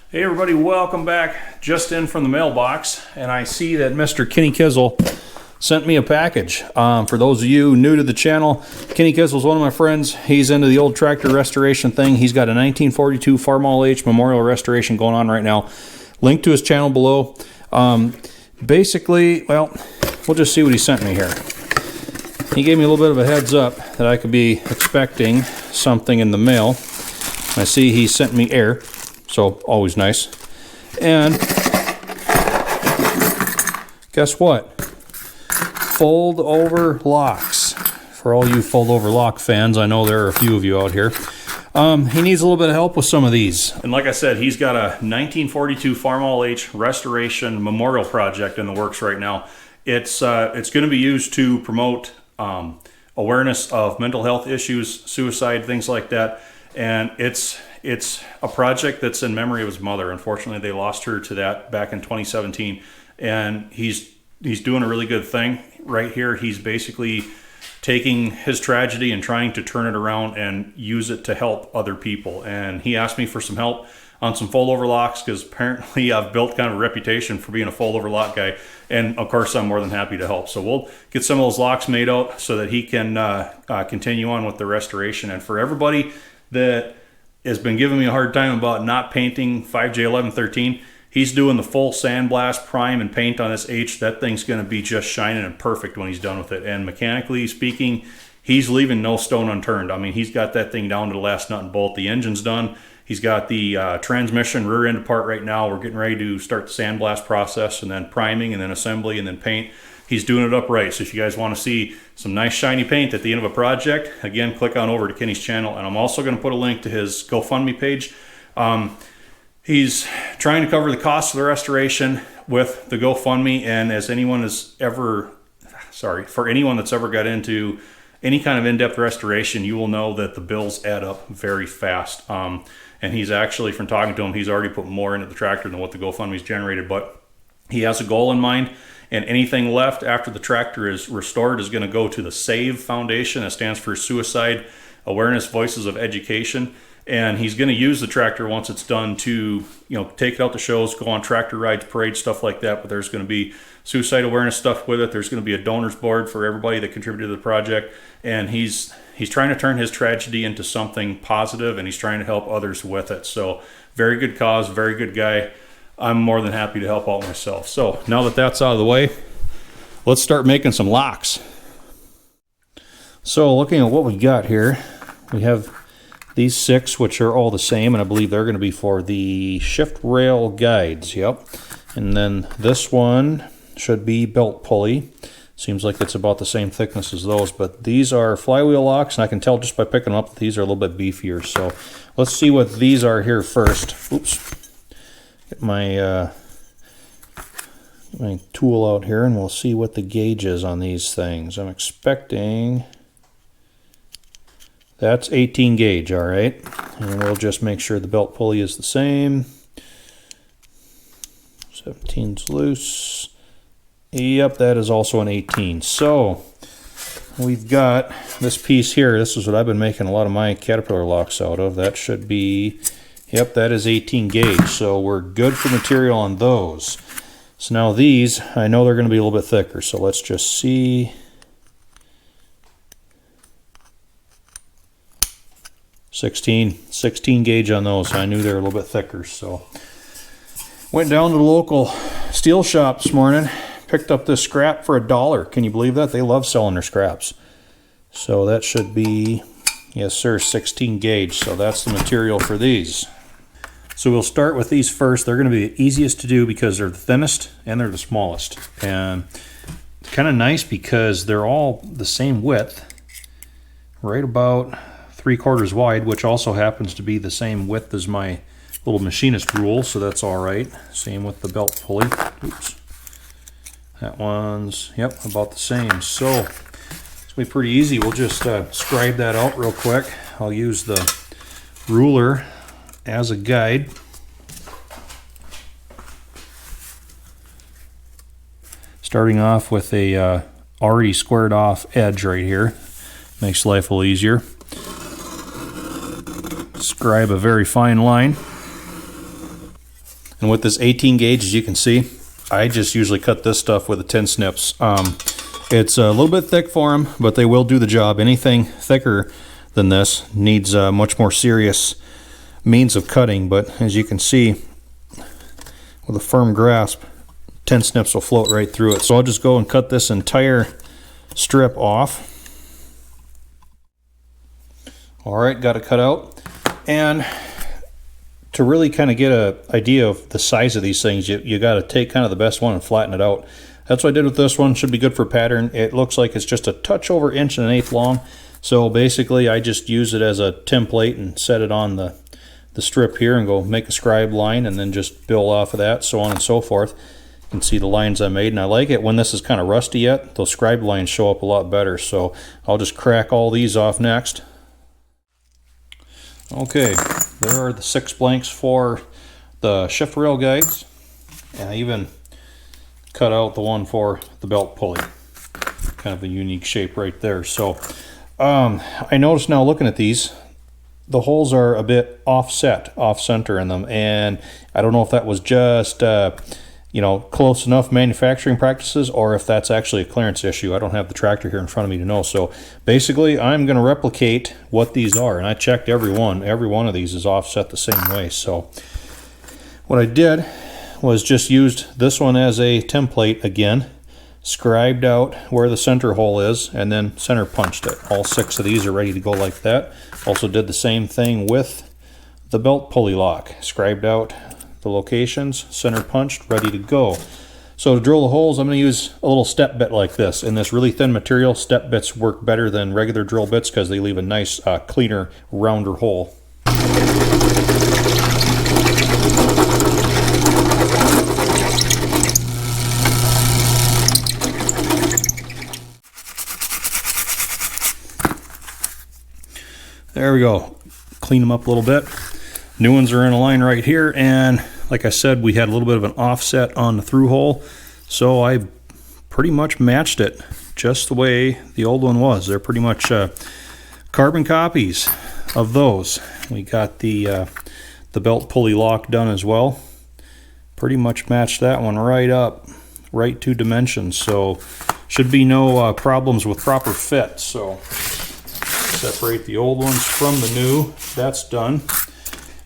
Hey everybody, welcome back. Just in from the mailbox, and I see that Mr. Kenny Kizzle sent me a package. For those of you new to the channel, Kenny Kizzle is one of my friends. He's into the old tractor restoration thing. He's got a 1942 Farmall H Memorial restoration going on right now. Link to his channel below. Basically, well, we'll just see what he sent me here. He gave me a little bit of a heads up that I could be expecting something in the mail. I see he sent me air. So, always nice. And guess what? Fold over locks. For all you fold over lock fans, I know there are a few of you out here. He needs a little bit of help with some of these. And like I said, he's got a 1942 Farmall H restoration memorial project in the works right now. It's going to be used to promote awareness of mental health issues, suicide, things like that. And it's a project that's in memory of his mother. Unfortunately, they lost her to that back in 2017. And he's doing a really good thing right here. He's basically taking his tragedy and trying to turn it around and use it to help other people. And he asked me for some help on some fold-over locks because apparently I've built kind of a reputation for being a fold-over lock guy. And of course, I'm more than happy to help. So we'll get some of those locks made out so that he can continue on with the restoration. And for everybody that has been giving me a hard time about not painting 5J1113, he's doing the full sandblast, prime, and paint on this H. That thing's going to be just shining and perfect when he's done with it. And mechanically speaking, he's leaving no stone unturned. I mean, he's got that thing down to the last nut and bolt. The engine's done. He's got the transmission rear end apart right now. We're getting ready to start the sandblast process, and then priming, and then assembly, and then paint. He's doing it upright. So if you guys want to see some nice shiny paint at the end of a project, again, click on over to Kenny's channel. And I'm also going to put a link to his GoFundMe page. He's trying to cover the cost of the restoration with the GoFundMe. And as anyone has ever, for anyone that's ever got into any kind of in-depth restoration, you will know that the bills add up very fast. And he's actually, from talking to him, he's already put more into the tractor than what the GoFundMe's generated. But he has a goal in mind. And anything left after the tractor is restored is going to go to the SAVE Foundation. That stands for Suicide Awareness Voices of Education. And he's going to use the tractor once it's done to, take it out to shows, go on tractor rides, parades, stuff like that. But there's going to be suicide awareness stuff with it. There's going to be a donors board for everybody that contributed to the project. And he's trying to turn his tragedy into something positive, and he's trying to help others with it. So very good cause, very good guy. I'm more than happy to help out myself. So now that that's out of the way, let's start making some locks. So looking at what we got here, we have these 6, which are all the same, and I believe they're going to be for the shift rail guides. Yep. And then this one should be belt pulley. Seems like it's about the same thickness as those, but these are flywheel locks, and I can tell just by picking them up that these are a little bit beefier. So let's see what these are here first. Oops. Get my tool out here, and we'll see what the gauge is on these things. I'm expecting that's 18 gauge, all right. And we'll just make sure the belt pulley is the same. 17's loose. Yep, that is also an 18. So we've got this piece here. This is what I've been making a lot of my Caterpillar locks out of. That should be, yep, that is 18 gauge. So we're good for material on those. So now these, I know they're going to be a little bit thicker. So let's just see. 16 gauge on those. I knew they were a little bit thicker. So went down to the local steel shop this morning. Picked up this scrap for $1. Can you believe that? They love selling their scraps. So that should be, yes sir, 16 gauge. So that's the material for these. So we'll start with these first. They're going to be the easiest to do because they're the thinnest and they're the smallest. And it's kind of nice because they're all the same width, right about 3/4 wide, which also happens to be the same width as my little machinist rule, so that's all right. Same with the belt pulley. Oops. That one's, yep, about the same. So it's going to be pretty easy. We'll just scribe that out real quick. I'll use the ruler as a guide. Starting off with a already squared off edge right here. Makes life a little easier. Scribe a very fine line. And with this 18 gauge, as you can see, I just usually cut this stuff with a 10 snips. It's a little bit thick for them, but they will do the job. Anything thicker than this needs a much more serious means of cutting, but as you can see, with a firm grasp, 10 snips will float right through it. So I'll just go and cut this entire strip off. Alright, got it cut out. And to really kind of get an idea of the size of these things, you got to take kind of the best one and flatten it out. That's what I did with this one. Should be good for pattern. It looks like it's just a touch over 1.1 long. So basically I just use it as a template and set it on the strip here and go make a scribe line and then just build off of that, so on and so forth. You can see the lines I made, and I like it when this is kind of rusty yet. Those scribe lines show up a lot better. So I'll just crack all these off next. Okay, there are the 6 blanks for the shift rail guides, and I even cut out the one for the belt pulley. Kind of a unique shape right there. So I noticed now looking at these, the holes are a bit offset, off center in them, and I don't know if that was just you know, close enough manufacturing practices, or if that's actually a clearance issue. I don't have the tractor here in front of me to know. So basically I'm going to replicate what these are, and I checked every one of these is offset the same way. So what I did was just used this one as a template again, scribed out where the center hole is, and then center punched it. All 6 of these are ready to go like that. Also did the same thing with the belt pulley lock, scribed out the locations, center punched, ready to go. So to drill the holes, I'm going to use a little step bit like this. In this really thin material, step bits work better than regular drill bits because they leave a nice, cleaner, rounder hole. There we go. Clean them up a little bit. New ones are in a line right here, and like I said, we had a little bit of an offset on the through hole, so I pretty much matched it just the way the old one was. They're pretty much carbon copies of those. We got the belt pulley lock done as well. Pretty much matched that one right up, right to dimensions, so should be no problems with proper fit. So separate the old ones from the new. That's done.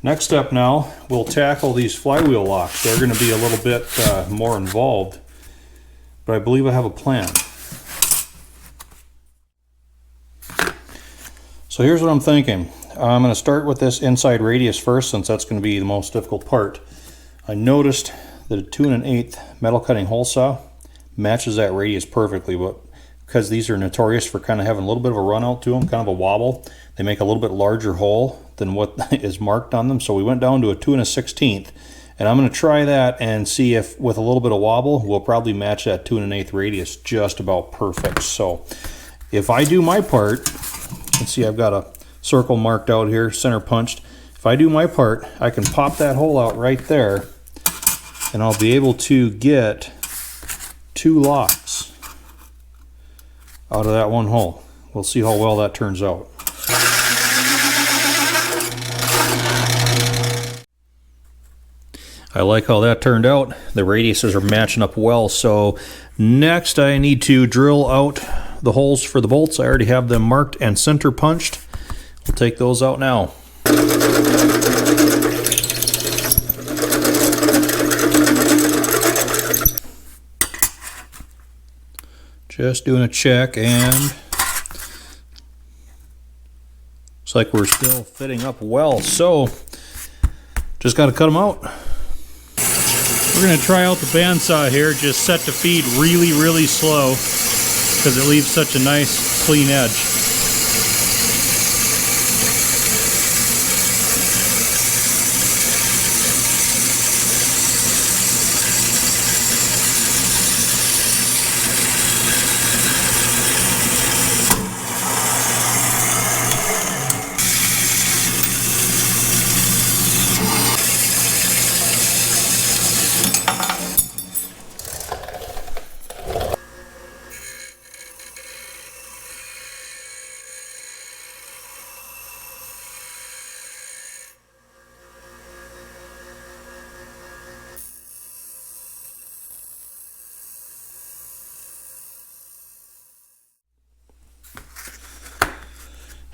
Next step now, we'll tackle these flywheel locks. They're going to be a little bit more involved, but I believe I have a plan. So here's what I'm thinking. I'm going to start with this inside radius first, since that's going to be the most difficult part. I noticed that a 2 1/8 metal cutting hole saw matches that radius perfectly, but because these are notorious for kind of having a little bit of a run out to them, kind of a wobble, they make a little bit larger hole than what is marked on them. So we went down to a 2 1/16, and I'm going to try that and see if with a little bit of wobble we'll probably match that 2 1/8 radius just about perfect. So if I do my part, you can see I've got a circle marked out here, center punched. If I do my part, I can pop that hole out right there, and I'll be able to get 2 locks out of that one hole. We'll see how well that turns out. I like how that turned out. The radiuses are matching up well. So next I need to drill out the holes for the bolts. I already have them marked and center punched. We'll take those out now. Just doing a check, and looks like we're still fitting up well. So just got to cut them out. We're going to try out the bandsaw here, just set to feed really, really slow because it leaves such a nice clean edge.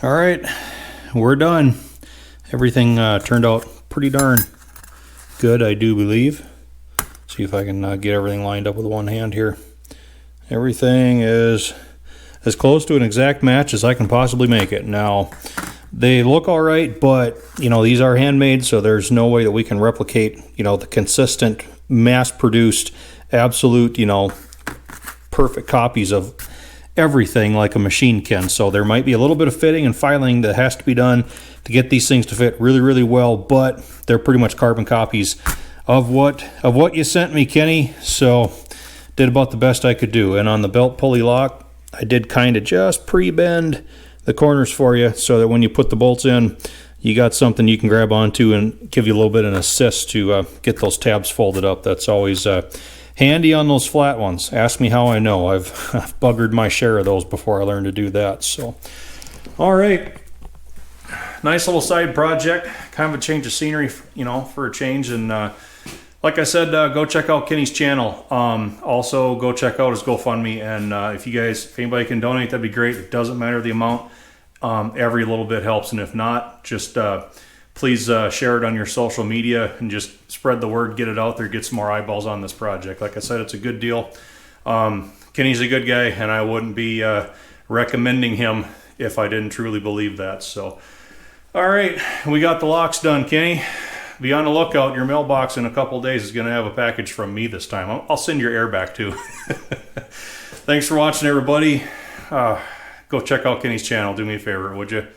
All right, we're done. Everything turned out pretty darn good, I do believe. See if I can get everything lined up with one hand here. Everything is as close to an exact match as I can possibly make it. Now, they look all right, but, you know, these are handmade, so there's no way that we can replicate, you know, the consistent, mass-produced, absolute, you know, perfect copies of everything like a machine can. So there might be a little bit of fitting and filing that has to be done to get these things to fit really, really well, but they're pretty much carbon copies of what you sent me, Kenny. So did about the best I could do. And on the belt pulley lock, I did kind of just pre-bend the corners for you so that when you put the bolts in, you got something you can grab onto and give you a little bit of an assist to get those tabs folded up. That's always handy on those flat ones. Ask me how I know. I've buggered my share of those before I learned to do that. So, all right. Nice little side project. Kind of a change of scenery, you know, for a change. And like I said, go check out Kenny's channel. Also, go check out his GoFundMe. And if anybody can donate, that'd be great. It doesn't matter the amount. Every little bit helps. And if not, just please share it on your social media and just spread the word, get it out there, get some more eyeballs on this project. Like I said, it's a good deal. Kenny's a good guy, and I wouldn't be recommending him if I didn't truly believe that. So, all right, we got the locks done, Kenny. Be on the lookout. Your mailbox in a couple of days is going to have a package from me this time. I'll send your air back too. Thanks for watching, everybody. Go check out Kenny's channel. Do me a favor, would you?